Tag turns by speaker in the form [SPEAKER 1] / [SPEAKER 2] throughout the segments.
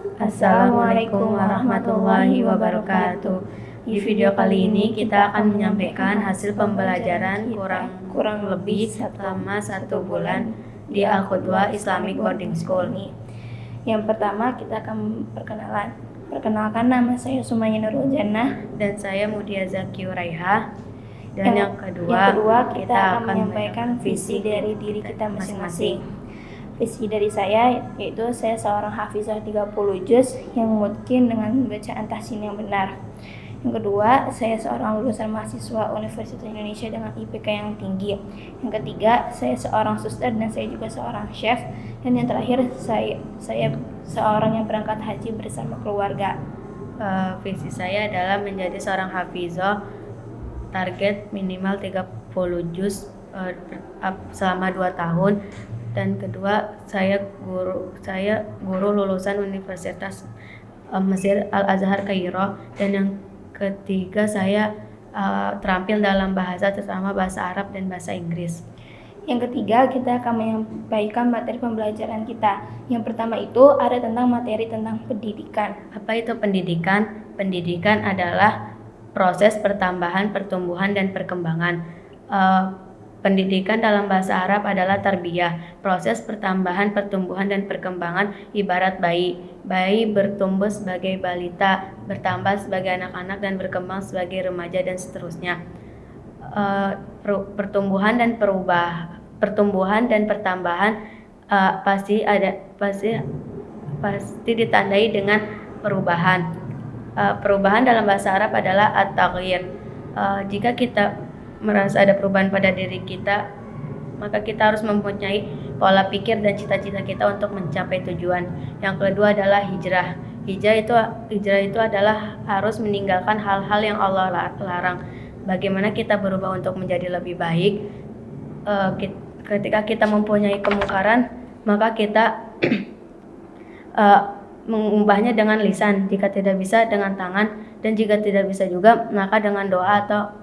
[SPEAKER 1] Assalamualaikum warahmatullahi wabarakatuh. Di video kali ini kita akan menyampaikan hasil pembelajaran kurang lebih selama 1 bulan di Al-Qudwah Islamic Boarding School.
[SPEAKER 2] Yang pertama kita akan perkenalkan, nama saya Sumayya Nurul Jannah
[SPEAKER 1] Dan saya Mudia Zaki Uraiha. Dan yang
[SPEAKER 2] kedua kita akan menyampaikan visi dari diri kita masing-masing. Visi dari saya yaitu saya seorang hafizah 30 juz yang mungkin dengan bacaan tahsin yang benar. Yang kedua, saya seorang lulusan mahasiswa Universitas Indonesia dengan IPK yang tinggi. Yang ketiga, saya seorang suster dan saya juga seorang chef. Dan yang terakhir, saya seorang yang berangkat haji bersama keluarga.
[SPEAKER 1] Visi saya adalah menjadi seorang hafizah, target minimal 30 juz selama 2 tahun. Dan kedua, saya guru lulusan Universitas Mesir Al-Azhar Kairo. Dan yang ketiga, saya terampil dalam bahasa, terutama bahasa Arab dan bahasa Inggris.
[SPEAKER 2] Yang ketiga, kita akan menyampaikan materi pembelajaran kita. Yang pertama itu ada tentang materi tentang pendidikan.
[SPEAKER 1] Apa itu pendidikan? Pendidikan adalah proses pertambahan, pertumbuhan, dan perkembangan. Pendidikan dalam bahasa Arab adalah tarbiyah, proses pertambahan, pertumbuhan, dan perkembangan ibarat bayi. Bayi bertumbuh sebagai balita, bertambah sebagai anak-anak, dan berkembang sebagai remaja, dan seterusnya. Pertumbuhan dan pertambahan pasti ditandai dengan perubahan. Perubahan dalam bahasa Arab adalah at-taghyir. Jika kita merasa ada perubahan pada diri kita, maka kita harus mempunyai pola pikir dan cita-cita kita untuk mencapai tujuan. Yang kedua adalah hijrah. Hijrah itu adalah harus meninggalkan hal-hal yang Allah larang. Bagaimana kita berubah untuk menjadi lebih baik? Ketika kita mempunyai kemungkaran, maka kita mengubahnya dengan lisan. Jika tidak bisa, dengan tangan. Dan jika tidak bisa juga, maka dengan doa atau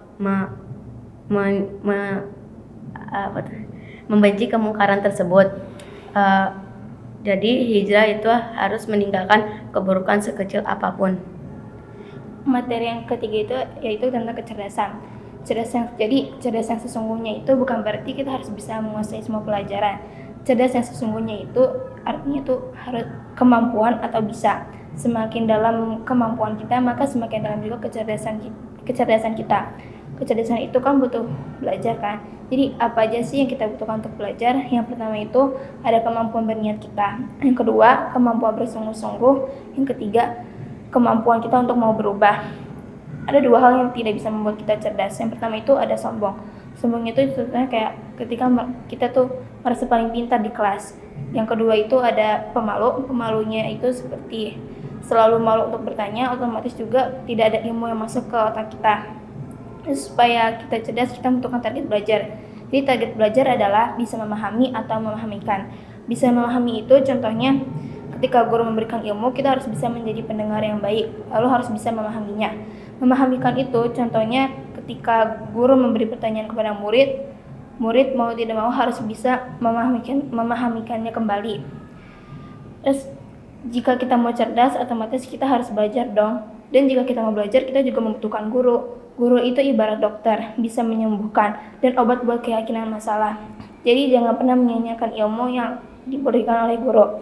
[SPEAKER 1] membenci kemungkaran tersebut. Jadi hijrah itu harus meninggalkan keburukan sekecil apapun.
[SPEAKER 2] Materi yang ketiga itu yaitu tentang kecerdasan. Jadi cerdas yang sesungguhnya itu bukan berarti kita harus bisa menguasai semua pelajaran. Cerdas yang sesungguhnya itu artinya itu harus kemampuan atau bisa. Semakin dalam kemampuan kita, maka semakin dalam juga kecerdasan kita. Kecerdasan itu kan butuh belajar kan. Jadi apa aja sih yang kita butuhkan untuk belajar? Yang pertama itu ada kemampuan berniat kita. Yang kedua, kemampuan bersungguh-sungguh. Yang ketiga, kemampuan kita untuk mau berubah. Ada 2 hal yang tidak bisa membuat kita cerdas. Yang pertama itu ada sombong. Sombong itu sebetulnya kayak ketika kita tuh merasa paling pintar di kelas. Yang kedua itu ada pemalu. Pemalunya itu seperti selalu malu untuk bertanya, otomatis juga tidak ada ilmu yang masuk ke otak kita. Supaya kita cerdas, kita membutuhkan target belajar. Jadi target belajar adalah bisa memahami atau memahamikan. Bisa memahami itu contohnya ketika guru memberikan ilmu, kita harus bisa menjadi pendengar yang baik, lalu harus bisa memahaminya. Memahamikan itu contohnya ketika guru memberi pertanyaan kepada murid mau tidak mau harus bisa memahamikannya kembali. Terus jika kita mau cerdas, otomatis kita harus belajar dong. Dan jika kita mau belajar, kita juga membutuhkan guru. Guru itu ibarat dokter, bisa menyembuhkan dan obat buat keyakinan masalah. Jadi jangan pernah menyanyiakan ilmu yang diberikan oleh guru.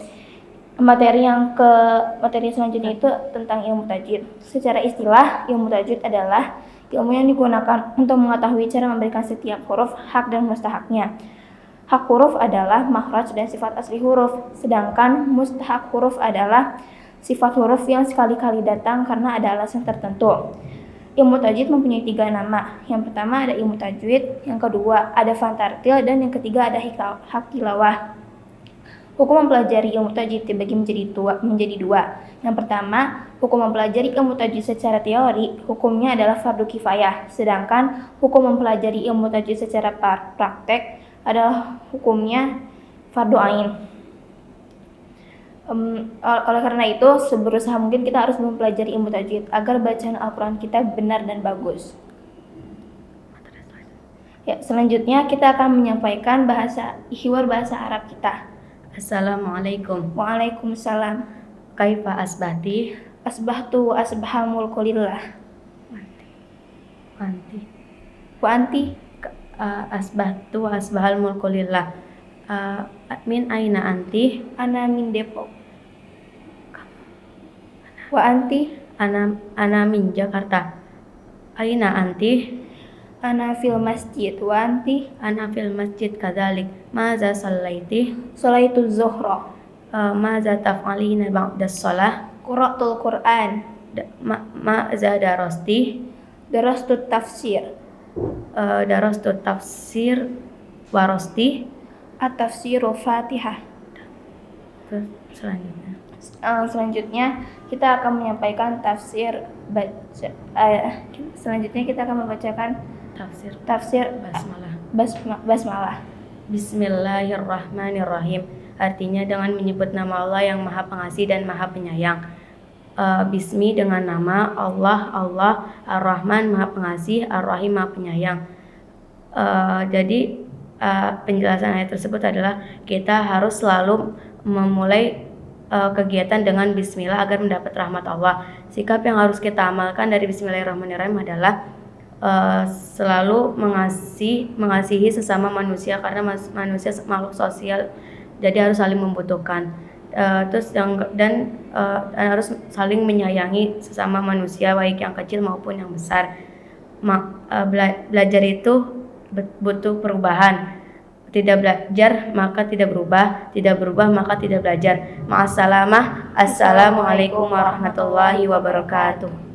[SPEAKER 2] Materi selanjutnya itu tentang ilmu tajwid. Secara istilah, ilmu tajwid adalah ilmu yang digunakan untuk mengetahui cara memberikan setiap huruf hak dan mustahaknya. Hak huruf adalah makhraj dan sifat asli huruf, sedangkan mustahak huruf adalah sifat huruf yang sekali-kali datang karena ada alasan tertentu. Ilmu tajwid mempunyai 3 nama. Yang pertama ada ilmu tajwid, yang kedua ada fan tartil, dan yang ketiga ada hak tilawah. Hukum mempelajari ilmu tajwid dibagi menjadi 2. Yang pertama, hukum mempelajari ilmu tajwid secara teori, hukumnya adalah fardu kifayah. Sedangkan hukum mempelajari ilmu tajwid secara praktek adalah hukumnya fardu ain. Oleh karena itu, seberusaha mungkin kita harus mempelajari ilmu tajwid agar bacaan Al-Quran kita benar dan bagus. Selanjutnya kita akan menyampaikan bahasa Arab kita.
[SPEAKER 1] Assalamualaikum.
[SPEAKER 2] Waalaikumsalam.
[SPEAKER 1] Kaifa asbahti?
[SPEAKER 2] Asbahtu wa asbahal mulku lillah.
[SPEAKER 1] Anti.
[SPEAKER 2] Wa anti?
[SPEAKER 1] Asbahtu wa asbahal mulku lillah. Min aina anti?
[SPEAKER 2] Ana min Depok. Wa anti?
[SPEAKER 1] Ana min Jakarta. Aina anti?
[SPEAKER 2] Ana fil masjid. Wa anti?
[SPEAKER 1] Ana fil masjid kadzalik. Maza sallaiti?
[SPEAKER 2] Sholaitu zuhra.
[SPEAKER 1] Maza taf'alina ba'da shalah?
[SPEAKER 2] Qara'tul Qur'an.
[SPEAKER 1] Maza darasti?
[SPEAKER 2] Darastu tafsir.
[SPEAKER 1] Darastu tafsir warasti?
[SPEAKER 2] At-tafsiru Fatihah.
[SPEAKER 1] Terus selanjutnya.
[SPEAKER 2] Selanjutnya kita akan menyampaikan selanjutnya kita akan membacakan tafsir basmalah.
[SPEAKER 1] Bismillahirrahmanirrahim. Artinya dengan menyebut nama Allah yang Maha Pengasih dan Maha Penyayang. Bismi dengan nama Allah, Ar-Rahman Maha Pengasih, Ar-Rahim Maha Penyayang. Jadi penjelasan ayat tersebut adalah kita harus selalu memulai kegiatan dengan bismillah agar mendapat rahmat Allah. Sikap yang harus kita amalkan dari bismillahirrahmanirrahim adalah selalu mengasihi sesama manusia, karena manusia makhluk sosial, jadi harus saling membutuhkan. Dan harus saling menyayangi sesama manusia, baik yang kecil maupun yang besar. Belajar itu butuh perubahan. Tidak belajar maka tidak berubah, tidak berubah maka tidak belajar. Ma'assalamah. Assalamualaikum warahmatullahi wabarakatuh.